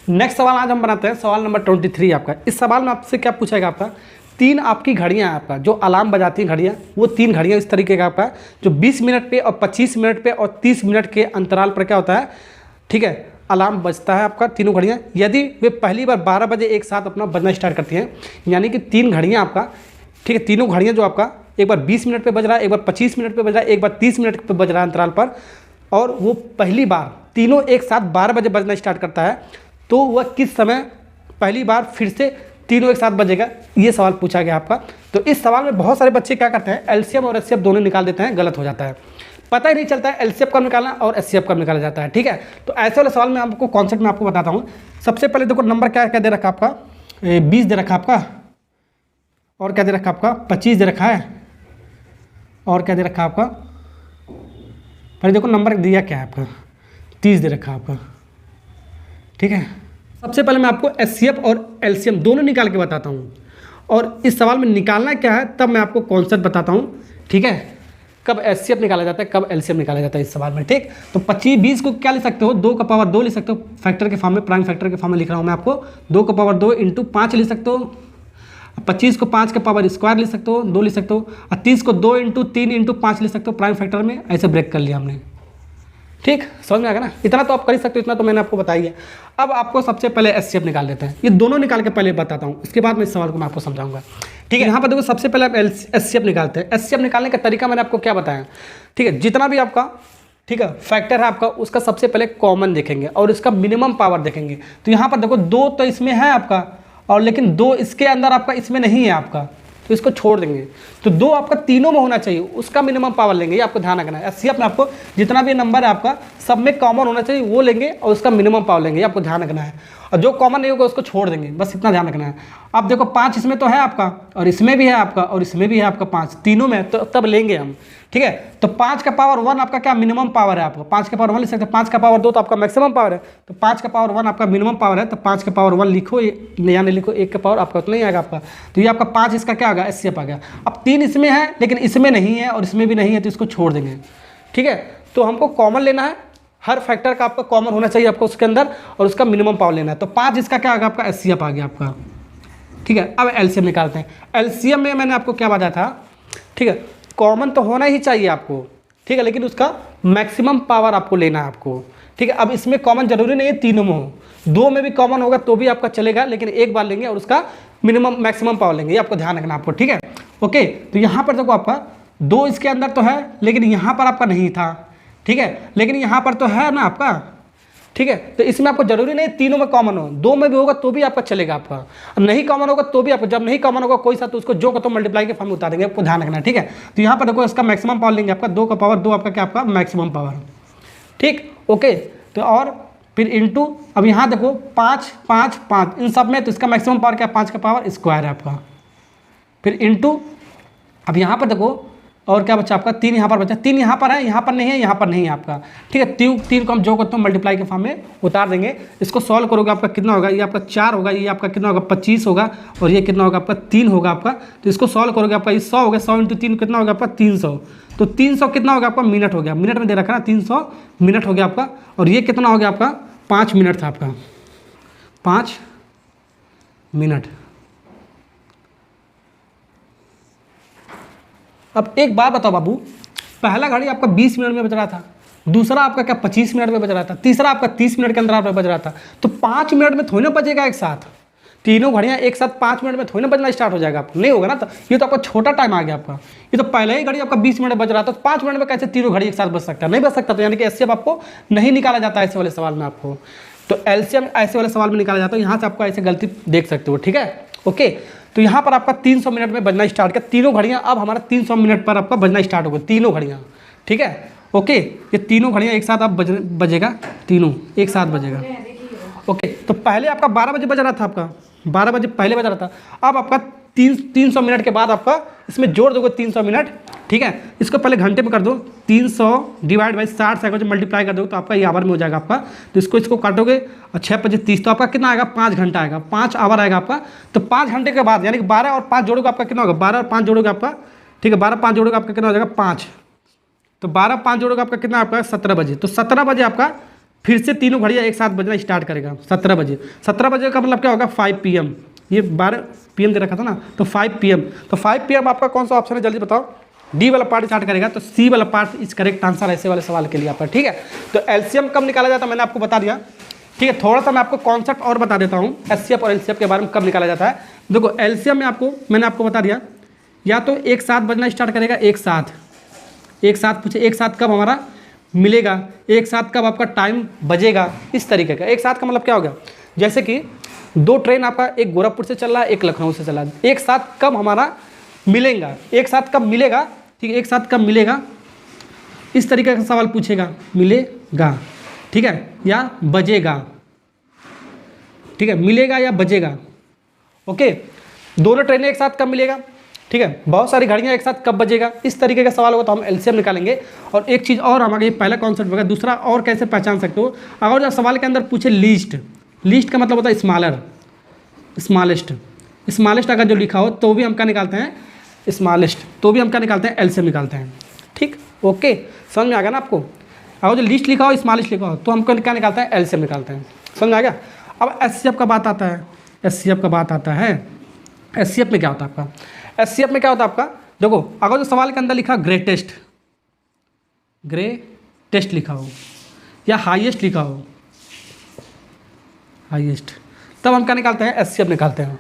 Next सवाल आज हम बनाते हैं सवाल नंबर 23 आपका। इस सवाल में आपसे क्या पूछेगा आपका, तीन आपकी घड़ियाँ आपका जो अलार्म बजाती हैं घड़ियाँ, वो तीन घड़ियाँ इस तरीके का आपका जो 20 मिनट पे और 25 मिनट पे और 30 मिनट के अंतराल पर क्या होता है, ठीक है, अलार्म बजता है आपका तीनों घड़ियाँ। यदि वे पहली बार 12 बजे एक साथ अपना बजना स्टार्ट करती हैं, यानी कि तीन घड़ियाँ आपका, ठीक है, तीनों घड़ियाँ जो आपका एक बार 20 मिनट पे बज रहा है, एक बार 25 मिनट पे बज रहा है, एक बार 30 मिनट पे बज रहा है अंतराल पर, और वो पहली बार तीनों एक साथ 12 बजे बजना स्टार्ट करता है, तो वह किस समय पहली बार फिर से तीनों एक साथ बजेगा, ये सवाल पूछा गया आपका। तो इस सवाल में बहुत सारे बच्चे क्या करते हैं, एलसीएम और एचसीएफ दोनों निकाल देते हैं, गलत हो जाता है, पता ही नहीं चलता है एलसीएफ कब निकालना और एचसीएफ कब निकाला जाता है, ठीक है। तो ऐसे वाले सवाल में आपको कॉन्सेप्ट में आपको बताता हूँ। सबसे पहले देखो नंबर क्या क्या दे रखा आपका, 20 दे रखा आपका, और क्या दे रखा आपका 25 दे रखा है, और क्या दे रखा आपका, पहले देखो नंबर दिया क्या है आपका, 30 दे रखा आपका, ठीक है। सबसे पहले मैं आपको एचसीएफ और एलसीएम दोनों निकाल के बताता हूँ, और इस सवाल में निकालना क्या है तब मैं आपको कॉन्सेप्ट बताता हूँ, ठीक है, कब एचसीएफ निकाला जाता है, कब एलसीएम निकाला जाता है इस सवाल में, ठीक। तो 25-20 को क्या ले सकते हो, 2 का पावर 2 ले सकते हो, फैक्टर के फॉर्म में, प्राइम फैक्टर के फॉर्म में लिख रहा हूँ मैं आपको, 2 का पावर 2 इंटू 5 ले सकते हो, 25 को 5 का पावर स्क्वायर ले सकते हो, 2 ले सकते हो, और 30 को 2 इंटू 3 इंटू 5 ले सकते हो प्राइम फैक्टर में, ऐसे ब्रेक कर लिया हमने, ठीक, समझ में आ गया ना। इतना तो आप कर ही सकते हो, इतना तो मैंने आपको बताई है। अब आपको सबसे पहले एचसीएफ निकाल देते हैं, ये दोनों निकाल के पहले बताता हूँ, इसके बाद मैं इस सवाल को मैं आपको समझाऊंगा, ठीक है। यहाँ पर देखो सबसे पहले आप एचसीएफ निकालते हैं। एचसीएफ निकालने का तरीका मैंने आपको क्या बताया, ठीक है, जितना भी आपका, ठीक है, फैक्टर है आपका, उसका सबसे पहले कॉमन देखेंगे और इसका मिनिमम पावर देखेंगे। तो यहाँ पर देखो 2 तो इसमें है आपका, और लेकिन 2 इसके अंदर आपका इसमें नहीं है आपका, तो इसको छोड़ देंगे। तो 2 आपका तीनों में होना चाहिए, उसका मिनिमम पावर लेंगे, ये आपको ध्यान रखना है। एचसीएफ में आपको जितना भी नंबर है आपका सब में कॉमन होना चाहिए, वो लेंगे और उसका मिनिमम पावर लेंगे, ये आपको ध्यान रखना है। और जो कॉमन नहीं होगा उसको छोड़ देंगे, बस इतना ध्यान रखना है। अब देखो 5 इसमें तो है आपका, और इसमें भी है आपका, और इसमें भी है आपका 5, तीनों में, तो तब लेंगे हम, ठीक है। तो 5 का पावर 1 आपका क्या मिनिमम पावर है आपका, 5 का पावर 1 लिख सकते हैं, 5 का पावर 2 तो आपका मैक्सिमम पावर है, तो 5 का पावर 1 आपका मिनिमम पावर है, तो 5 का पावर 1 लिखो, या नहीं लिखो, 1 का पावर आपका उतना ही आएगा आपका। तो ये आपका 5 इसका क्या आ गया, एचसीएफ आ गया। अब 3 इसमें है लेकिन इसमें नहीं है और इसमें भी नहीं है, तो इसको छोड़ देंगे, ठीक है। तो हमको कॉमन लेना है, हर फैक्टर का आपका कॉमन होना चाहिए आपको उसके अंदर, और उसका मिनिमम पावर लेना है। तो 5 इसका क्या आ गया आपका, एचसीएफ आ गया आपका, ठीक है। अब एलसीएम निकालते हैं। एलसीएम में मैंने आपको क्या बताया था, ठीक है, कॉमन तो होना ही चाहिए आपको, ठीक है, लेकिन उसका मैक्सिमम पावर आपको लेना है आपको, ठीक है। अब इसमें कॉमन जरूरी नहीं है तीनों में हो, 2 में भी कॉमन होगा तो भी आपका चलेगा, लेकिन एक बार लेंगे और उसका मिनिमम मैक्सिमम पावर लेंगे, ये आपको ध्यान रखना आपको, ठीक है, ओके। तो यहाँ पर देखो आपका 2 इसके अंदर तो है लेकिन यहाँ पर आपका नहीं था, ठीक है, लेकिन यहाँ पर तो है ना आपका, ठीक है। तो इसमें आपको जरूरी नहीं तीनों में कॉमन हो, 2 में भी होगा तो भी आपका चलेगा आपका, अब नहीं कॉमन होगा तो भी आपको, जब नहीं कॉमन होगा कोई सा तो उसको जो को तो मल्टीप्लाई के फॉर्म में उतारेंगे, आपको ध्यान रखना है, ठीक है। तो यहाँ पर देखो इसका मैक्सिमम पावर लेंगे आपका, 2 का पावर 2 आपका क्या आपका मैक्सिमम पावर, ठीक, ओके। तो और फिर इंटू, अब यहाँ देखो 5 5 5 इन सब में, तो इसका मैक्सिमम पावर क्या, 5 का पावर स्क्वायर है आपका, फिर इंटू, अब यहाँ पर देखो और क्या बचा आपका, 3 यहाँ पर बचा, 3 यहाँ पर है, यहाँ पर नहीं है, यहाँ पर नहीं है आपका, ठीक है। 3 को हम जो करते हैं मल्टीप्लाई के फॉर्म में उतार देंगे, इसको सॉल्व करोगे आपका कितना होगा, ये आपका 4 होगा, ये आपका कितना होगा 25 होगा, और ये कितना होगा आपका 3 होगा आपका। तो इसको सॉल्व करोगे आपका ये 100 होगा, 100 इंटू 3 कितना होगा आपका 300, तो 300 कितना होगा आपका मिनट हो गया, मिनट में दे रखा ना, 300 मिनट हो गया आपका। और ये कितना हो गया आपका 5 मिनट था आपका, 5 मिनट। अब एक बात बताओ बाबू, पहला घड़ी आपका 20 मिनट में बज रहा था, दूसरा आपका क्या 25 मिनट में बज रहा था, तीसरा आपका 30 मिनट के अंदर बज रहा था, तो 5 मिनट में थोड़ी ना बजेगा एक साथ, तीनों घड़ियाँ एक साथ 5 मिनट में थोड़ी ना बजना स्टार्ट हो जाएगा आपको, नहीं होगा ना। तो ये तो आपका छोटा टाइम आ गया आपका, ये तो पहले ही घड़ी आपका 20 मिनट बज रहा था, तो 5 मिनट में कैसे तीनों घड़ी एक साथ बज सकता है, नहीं बज सकता। तो यानी कि एचसीएफ आपको नहीं निकाला जाता है ऐसे वाले सवाल में आपको, तो एलसीएम ऐसे वाले सवाल में निकाला जाता है, यहाँ से आपको ऐसे गलती देख सकते हो, ठीक है, ओके। तो यहाँ पर आपका 300 मिनट में बजना स्टार्ट किया, तीनों घड़ियाँ अब हमारा 300 मिनट पर आपका बजना स्टार्ट होगा, तीनों घड़ियाँ, ठीक है, ओके। ये तीनों घड़ियाँ एक साथ अब बजेगा, तीनों एक साथ बजेगा, ओके। तो पहले आपका 12 बजे बज रहा था, आपका 12 बजे पहले बज रहा था, अब आपका 300 मिनट के बाद आपका इसमें जोड़ दोगे 300 मिनट, ठीक है। इसको पहले घंटे में कर दो, 300 डिवाइड बाई 60 सेकंड मल्टीप्लाई कर दो तो आपका ये आवर में हो जाएगा आपका। तो इसको काटोगे और 6 5 30, तो आपका कितना आएगा 5 घंटा आएगा, 5 आवर आएगा आपका। तो 5 घंटे के बाद यानी कि 12 और 5 जोड़ोगे आपका कितना होगा, 12 और 5 जोड़ोगे आपका, ठीक है, 12 5 जोड़ोगे आपका कितना हो जाएगा 5, तो 12 5 जोड़ोगे आपका कितना आपका 17 बजे। तो 17 बजे आपका फिर से तीनों घड़ियाँ एक साथ बजना स्टार्ट करेगा 17 बजे। 17 बजे का मतलब क्या होगा 5 PM, ये 12 PM दे रखा था ना, तो 5 PM, तो 5 PM आपका कौन सा ऑप्शन है जल्दी बताओ। डी वाला पार्ट स्टार्ट करेगा, तो सी वाला पार्ट इज करेक्ट आंसर ऐसे वाले सवाल के लिए आपका, ठीक है। तो एलसीएम कब निकाला जाता है मैंने आपको बता दिया, ठीक है। थोड़ा सा मैं आपको कॉन्सेप्ट और बता देता हूँ एचसीएफ और एलसीएफ के बारे में, कब निकाला जाता है। देखो एलसीएम में मैंने आपको बता दिया, या तो एक साथ बजना स्टार्ट करेगा, एक साथ पूछे एक साथ कब हमारा मिलेगा, एक साथ कब आपका टाइम बजेगा, इस तरीके का। एक साथ का मतलब क्या होगा, जैसे कि 2 ट्रेन आपका, एक गोरखपुर से चल रहा है, एक लखनऊ से चल रहा है, एक साथ कब हमारा मिलेगा, एक साथ कब मिलेगा, ठीक है, एक साथ कब मिलेगा, इस तरीके का सवाल पूछेगा, मिलेगा, ठीक है, या बजेगा, ठीक है, मिलेगा या बजेगा, ओके। दोनों ट्रेनें एक साथ कब मिलेगा, ठीक है, बहुत सारी घड़ियां एक साथ कब बजेगा, इस तरीके का सवाल होगा तो हम एलसीएम निकालेंगे। और एक चीज़ और हमारा ये पहला कॉन्सेप्ट होगा, दूसरा और कैसे पहचान सकते हो, अगर जो सवाल के अंदर पूछे लीस्ट का मतलब होता है स्मॉलेस्ट अगर जो लिखा हो तो भी हम क्या निकालते हैं, स्मॉलेस्ट, तो भी हम क्या निकालते हैं, एलसीएम निकालते हैं, ठीक, ओके, समझ में आ गया ना आपको। अगर जो लिस्ट लिखा हो, स्मॉलेस्ट लिखा हो, तो हमको क्या निकालते हैं, एलसीएम निकालते हैं, समझ में आ गया। अब एचसीएफ का बात आता है, एचसीएफ में क्या होता है आपका, एचसीएफ में क्या होता है आपका, देखो अगर जो सवाल के अंदर लिखा ग्रेटेस्ट लिखा हो या हाईएस्ट लिखा हो, तब हम क्या निकालते हैं, एचसीएफ निकालते हैं।